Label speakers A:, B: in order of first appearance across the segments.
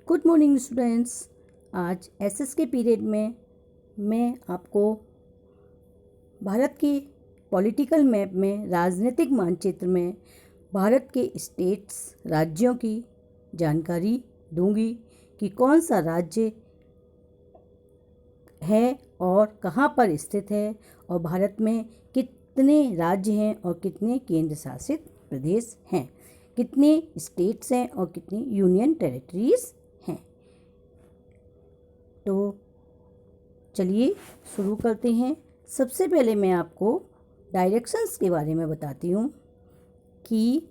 A: Good morning students. आज SS के period में मैं आपको भारत के पॉलिटिकल मैप में राजनीतिक मानचित्र में भारत के स्टेट्स राज्यों की जानकारी दूंगी कि कौन सा राज्य है और कहाँ पर स्थित है और भारत में कितने राज्य हैं और कितने केंद्र शासित प्रदेश हैं, कितने स्टेट्स हैं और कितनी यूनियन टेरिटरीज हैं। तो चलिए शुरू करते हैं। सबसे पहले मैं आपको डायरेक्शंस के बारे में बताती हूँ कि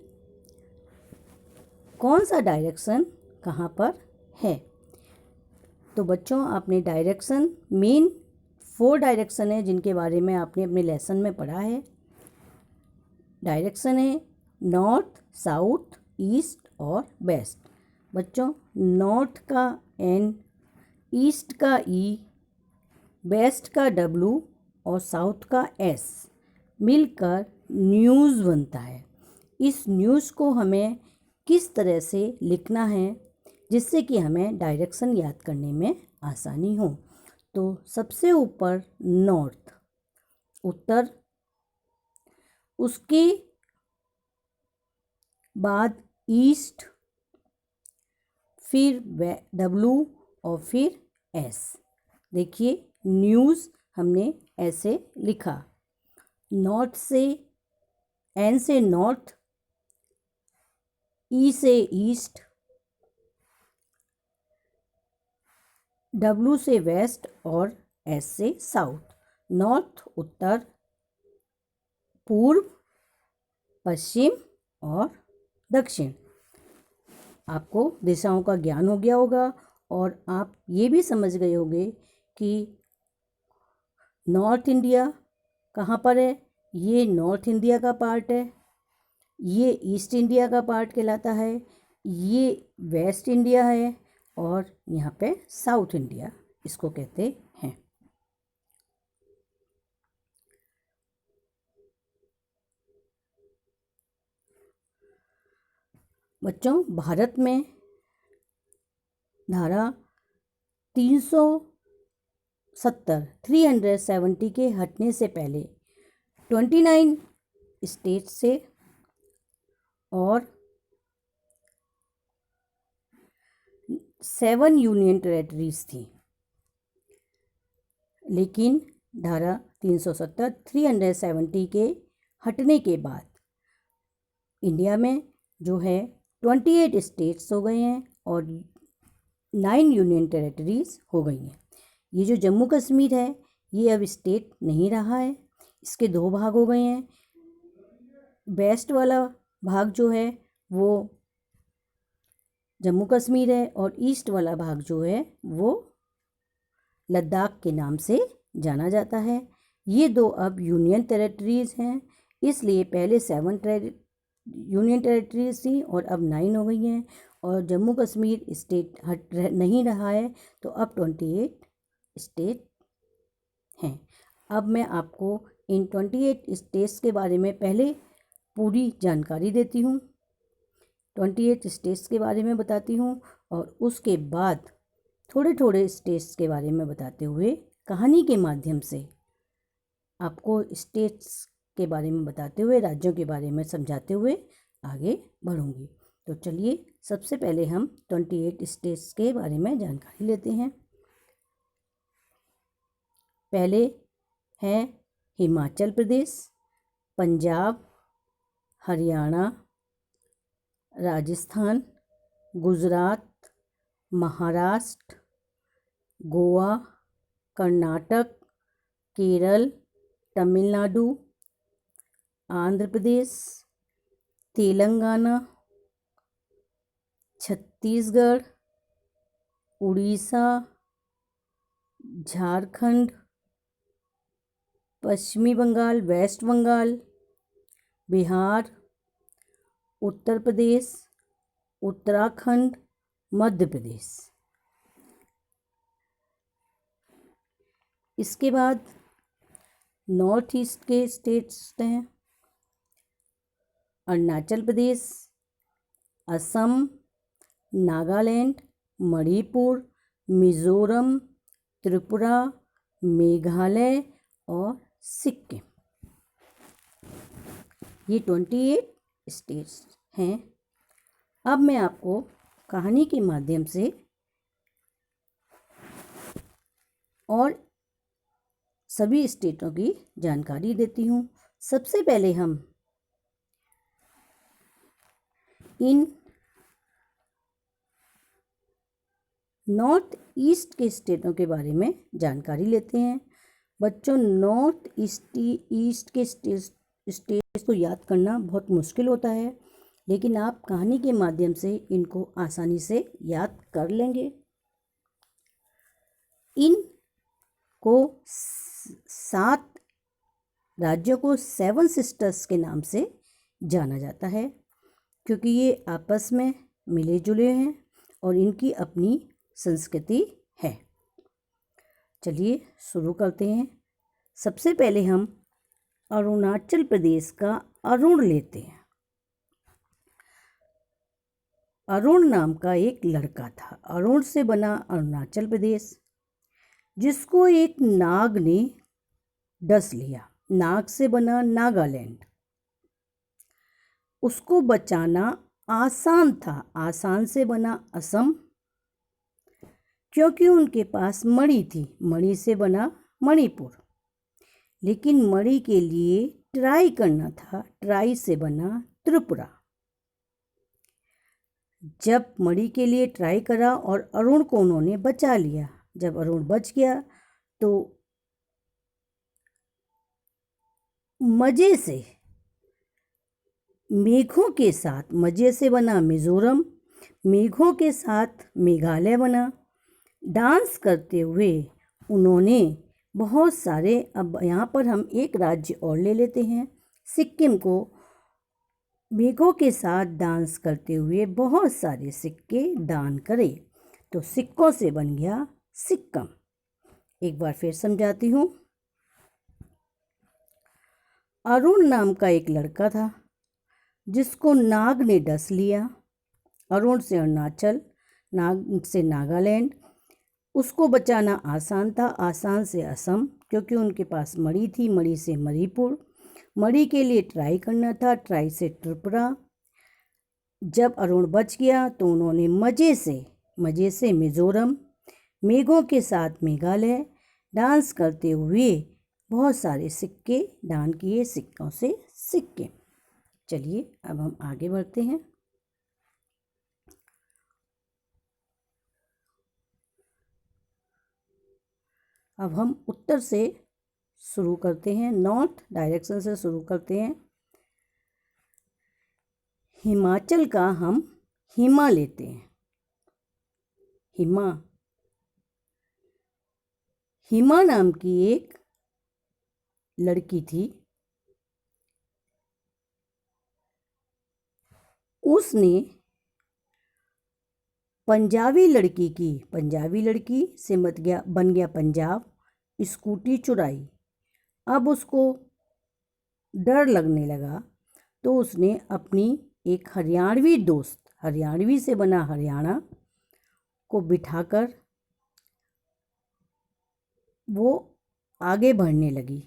A: कौन सा डायरेक्शन कहाँ पर है। तो बच्चों, आपने डायरेक्शन मेन 4 डायरेक्शन है जिनके बारे में आपने अपने लेसन में पढ़ा है। डायरेक्शन है नॉर्थ, साउथ, ईस्ट और वेस्ट। बच्चों, नॉर्थ का N, ईस्ट का E, वेस्ट का W और साउथ का S मिलकर न्यूज़ बनता है। इस न्यूज़ को हमें किस तरह से लिखना है जिससे कि हमें डायरेक्शन याद करने में आसानी हो। तो सबसे ऊपर नॉर्थ, उत्तर, उसके बाद ईस्ट, फिर W और फिर S। देखिए, न्यूज़ हमने ऐसे लिखा। नॉर्थ से N से नॉर्थ, E से ईस्ट, W से वेस्ट और S से साउथ। नॉर्थ उत्तर, पूर्व, पश्चिम और दक्षिण। आपको दिशाओं का ज्ञान हो गया होगा और आप ये भी समझ गए होंगे कि नॉर्थ इंडिया कहाँ पर है। ये नॉर्थ इंडिया का पार्ट है, ये ईस्ट इंडिया का पार्ट कहलाता है, ये वेस्ट इंडिया है और यहाँ पे साउथ इंडिया इसको कहते हैं। बच्चों, भारत में धारा 370 के हटने से पहले 29 स्टेट से और 7 यूनियन टेरिटरीज थी। लेकिन धारा 370 के हटने के बाद इंडिया में जो है 28 स्टेट्स हो गए हैं और 9 यूनियन टेरिटरीज हो गई हैं। ये जो जम्मू कश्मीर है ये अब स्टेट नहीं रहा है, इसके 2 भाग हो गए हैं। वेस्ट वाला भाग जो है वो जम्मू कश्मीर है और ईस्ट वाला भाग जो है वो लद्दाख के नाम से जाना जाता है। ये 2 अब यूनियन टेरिटरीज हैं, इसलिए पहले 7 यूनियन टेरिटरीज थी और अब 9 हो गई हैं और जम्मू कश्मीर स्टेट नहीं रहा है, तो अब 28 स्टेट हैं। अब मैं आपको इन 28 स्टेट्स के बारे में पहले पूरी जानकारी देती हूँ, 28 स्टेट्स के बारे में बताती हूँ और उसके बाद थोड़े थोड़े स्टेट्स के बारे में बताते हुए कहानी के माध्यम से आपको स्टेट्स के बारे में बताते हुए राज्यों के बारे में समझाते हुए आगे बढ़ूँगी। तो चलिए, सबसे पहले हम 28 स्टेट्स के बारे में जानकारी लेते हैं। पहले हैं हिमाचल प्रदेश, पंजाब, हरियाणा, राजस्थान, गुजरात, महाराष्ट्र, गोवा, कर्नाटक, केरल, तमिलनाडु, आंध्र प्रदेश, तेलंगाना, छत्तीसगढ़, उड़ीसा, झारखंड, पश्चिमी बंगाल, वेस्ट बंगाल, बिहार, उत्तर प्रदेश, उत्तराखंड, मध्य प्रदेश। इसके बाद नॉर्थ ईस्ट के स्टेट्स हैं अरुणाचल प्रदेश, असम, नागालैंड, मणिपुर, मिज़ोरम, त्रिपुरा, मेघालय और सिक्किम। ये 28 स्टेट्स हैं। अब मैं आपको कहानी के माध्यम से और सभी स्टेटों की जानकारी देती हूँ। सबसे पहले हम इन नॉर्थ ईस्ट के स्टेटों के बारे में जानकारी लेते हैं। बच्चों, नॉर्थ ईस्ट के स्टेट्स को याद करना बहुत मुश्किल होता है, लेकिन आप कहानी के माध्यम से इनको आसानी से याद कर लेंगे। इन को 7 राज्यों को 7 सिस्टर्स के नाम से जाना जाता है, क्योंकि ये आपस में मिले जुले हैं और इनकी अपनी संस्कृति है। चलिए शुरू करते हैं। सबसे पहले हम अरुणाचल प्रदेश का अरुण लेते हैं। अरुण नाम का एक लड़का था। अरुण से बना अरुणाचल प्रदेश, जिसको एक नाग ने डस लिया। नाग से बना नागालैंड। उसको बचाना आसान था। आसान से बना असम, क्योंकि उनके पास मणि थी। मणि से बना मणिपुर, लेकिन मणि के लिए ट्राई करना था। ट्राई से बना त्रिपुरा। जब मणि के लिए ट्राई करा और अरुण को उन्होंने बचा लिया। जब अरुण बच गया तो मजे से मेघों के साथ, मजे से बना मिज़ोरम, मेघों के साथ मेघालय बना। डांस करते हुए उन्होंने बहुत सारे, अब यहाँ पर हम एक राज्य और ले लेते हैं, सिक्किम को। मेघों के साथ डांस करते हुए बहुत सारे सिक्के दान करे, तो सिक्कों से बन गया सिक्किम। एक बार फिर समझाती हूँ। अरुण नाम का एक लड़का था, जिसको नाग ने डस लिया। अरुण से अरुणाचल, नाग से नागालैंड। उसको बचाना आसान था। आसान से असम, क्योंकि उनके पास मणि थी। मणि से मणिपुर। मणि के लिए ट्राई करना था। ट्राई से त्रिपुरा। जब अरुण बच गया तो उन्होंने मजे से मिज़ोरम, मेघों के साथ मेघालय, डांस करते हुए बहुत सारे सिक्के दान किए, सिक्कों से सिक्के। चलिए अब हम आगे बढ़ते हैं। अब हम उत्तर से शुरू करते हैं, नॉर्थ डायरेक्शन से शुरू करते हैं। हिमाचल का हम हिमा लेते हैं। हिमा नाम की एक लड़की थी। उसने पंजाबी लड़की से बन गया पंजाब। स्कूटी चुराई। अब उसको डर लगने लगा, तो उसने अपनी एक हरियाणवी दोस्त, हरियाणवी से बना हरियाणा, को बिठाकर वो आगे बढ़ने लगी।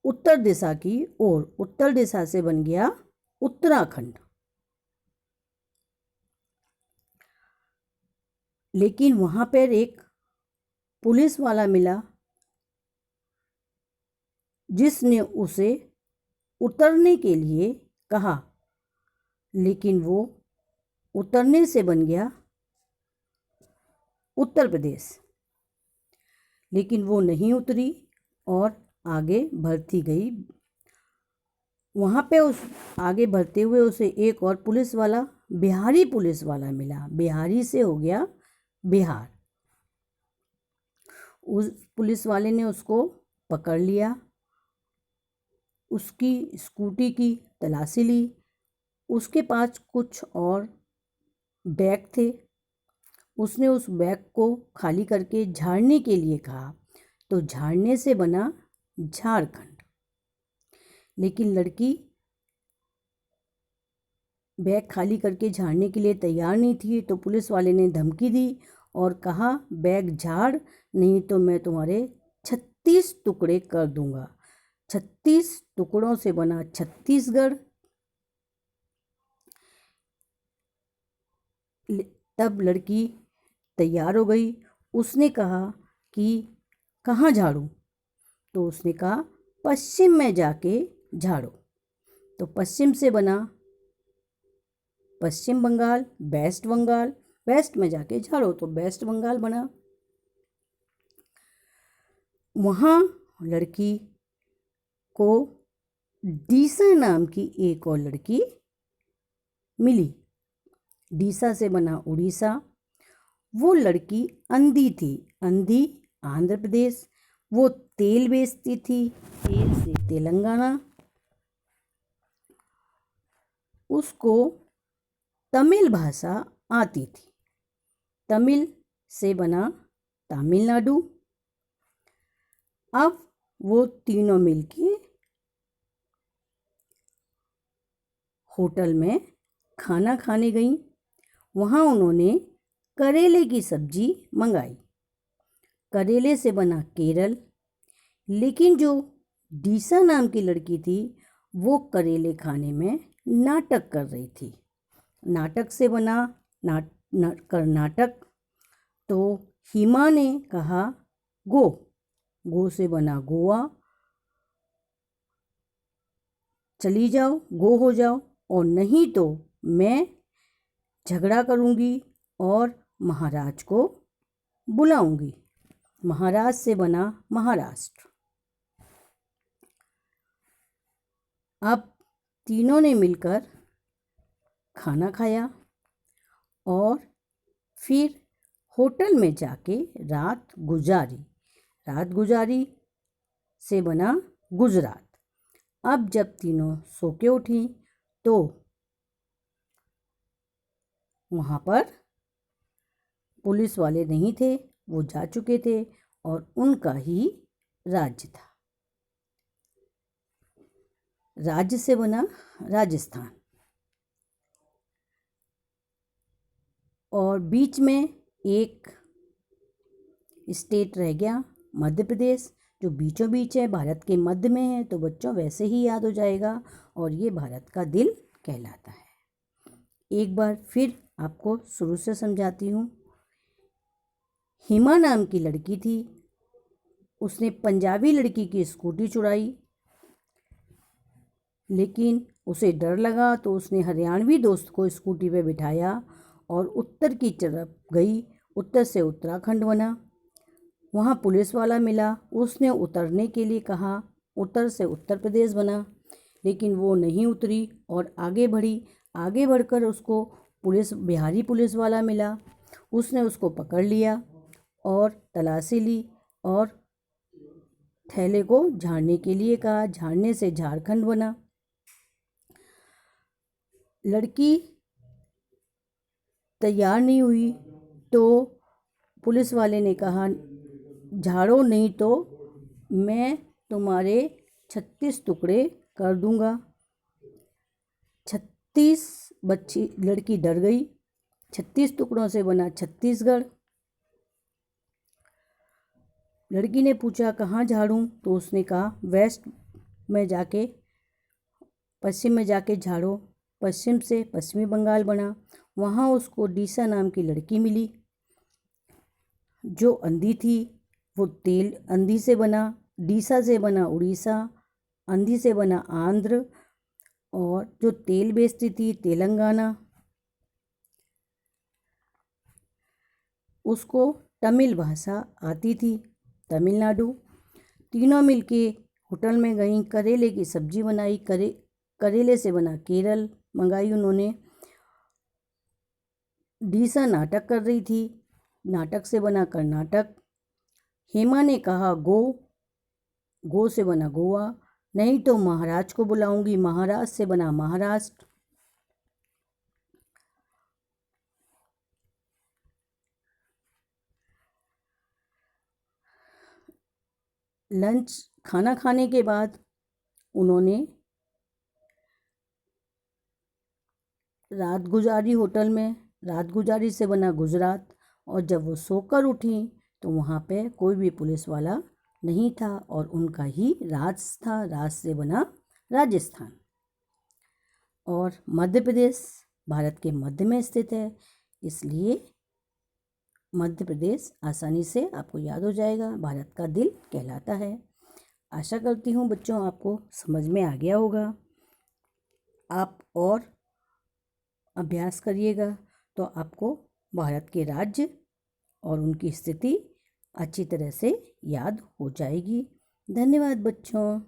A: उत्तर दिशा की ओर। उत्तर दिशा से बन गया उत्तराखंड। लेकिन वहां पर एक पुलिस वाला मिला, जिसने उसे उतरने के लिए कहा, लेकिन वो उतरने से बन गया उत्तर प्रदेश। लेकिन वो नहीं उतरी और आगे बढ़ती गई। वहाँ पे उस आगे बढ़ते हुए उसे एक और पुलिस वाला, बिहारी पुलिस वाला मिला। बिहारी से हो गया बिहार। उस पुलिस वाले ने उसको पकड़ लिया। उसकी स्कूटी की तलाशी ली। उसके पास कुछ और बैग थे। उसने उस बैग को खाली करके झाड़ने के लिए कहा, तो झाड़ने से बना झारखंड। लेकिन लड़की बैग खाली करके झाड़ने के लिए तैयार नहीं थी तो पुलिस वाले ने धमकी दी और कहा, बैग झाड़, नहीं तो मैं तुम्हारे 36 टुकड़े कर दूंगा। 36 टुकड़ों से बना छत्तीसगढ़। तब लड़की तैयार हो गई। उसने कहा कि कहाँ झाड़ूं? तो उसने कहा, पश्चिम में जाके झाड़ो। तो पश्चिम से बना पश्चिम बंगाल, वेस्ट बंगाल। वेस्ट में जाके झाड़ो तो वेस्ट बंगाल बना। वहाँ लड़की को डीसा नाम की एक और लड़की मिली। डीसा से बना उड़ीसा। वो लड़की अंधी थी। अंधी आंध्र प्रदेश। वो तेल बेचती थी। तेल से तेलंगाना। उसको तमिल भाषा आती थी। तमिल से बना तमिलनाडु। अब वो तीनों मिलके होटल में खाना खाने गईं। वहाँ उन्होंने करेले की सब्जी मंगाई। करेले से बना केरल। लेकिन जो डीसा नाम की लड़की थी वो करेले खाने में नाटक कर रही थी। नाटक से बना कर्नाटक। तो हिमा ने कहा, गो। गो से बना गोवा। चली जाओ, गो हो जाओ, और नहीं तो मैं झगड़ा करूंगी और महाराज को बुलाऊंगी। महाराज से बना महाराष्ट्र। अब तीनों ने मिलकर खाना खाया और फिर होटल में जाके रात गुजारी। रात गुजारी से बना गुजरात। अब जब तीनों सो के उठी तो वहाँ पर पुलिस वाले नहीं थे, वो जा चुके थे और उनका ही राज्य था। राज्य से बना राजस्थान। और बीच में एक स्टेट रह गया, मध्य प्रदेश, जो बीचों बीच है, भारत के मध्य में है, तो बच्चों वैसे ही याद हो जाएगा, और ये भारत का दिल कहलाता है। एक बार फिर आपको शुरू से समझाती हूँ। हिमा नाम की लड़की थी। उसने पंजाबी लड़की की स्कूटी चुराई, लेकिन उसे डर लगा तो उसने हरियाणवी दोस्त को स्कूटी पे बिठाया और उत्तर की तरफ गई। उत्तर से उत्तराखंड बना। वहाँ पुलिस वाला मिला। उसने उतरने के लिए कहा। उत्तर से उत्तर प्रदेश बना, लेकिन वो नहीं उतरी और आगे बढ़ी। आगे बढ़कर उसको बिहारी पुलिस वाला मिला। उसने उसको पकड़ लिया और तलाशी ली और थैले को झाड़ने के लिए कहा। झाड़ने से झारखंड बना। लड़की तैयार नहीं हुई तो पुलिस वाले ने कहा, झाड़ो, नहीं तो मैं तुम्हारे 36 टुकड़े कर दूंगा। 36 बच्ची लड़की डर गई। 36 टुकड़ों से बना छत्तीसगढ़। लड़की ने पूछा, कहाँ झाड़ूं? तो उसने कहा, वेस्ट में जाके पश्चिम में जाके झाड़ो। पश्चिम से पश्चिमी बंगाल बना। वहाँ उसको डीसा नाम की लड़की मिली जो अंधी थी। वो तेल अंधी से बना। डीसा से बना उड़ीसा। अंधी से बना आंध्र। और जो तेल बेचती थी तेलंगाना। उसको तमिल भाषा आती थी, तमिलनाडु। तीनों मिलके होटल में गईं। करेले की सब्जी बनाई। करेले से बना केरल मंगाई उन्होंने। डीसा नाटक कर रही थी। नाटक से बना कर्नाटक। हेमा ने कहा, गो। गो से बना गोवा। नहीं तो महाराज को बुलाऊंगी। महाराज से बना महाराष्ट्र। खाना खाने के बाद उन्होंने रात गुजारी होटल में, रात गुजारी से बना गुजरात, और जब वो सोकर उठी तो वहाँ पे कोई भी पुलिस वाला नहीं था और उनका ही राज था, राज से बना राजस्थान। और मध्य प्रदेश भारत के मध्य में स्थित है, इसलिए मध्य प्रदेश आसानी से आपको याद हो जाएगा, भारत का दिल कहलाता है। आशा करती हूँ बच्चों आपको समझ में आ गया होगा। आप और अभ्यास करिएगा तो आपको भारत के राज्य और उनकी स्थिति अच्छी तरह से याद हो जाएगी। धन्यवाद बच्चों।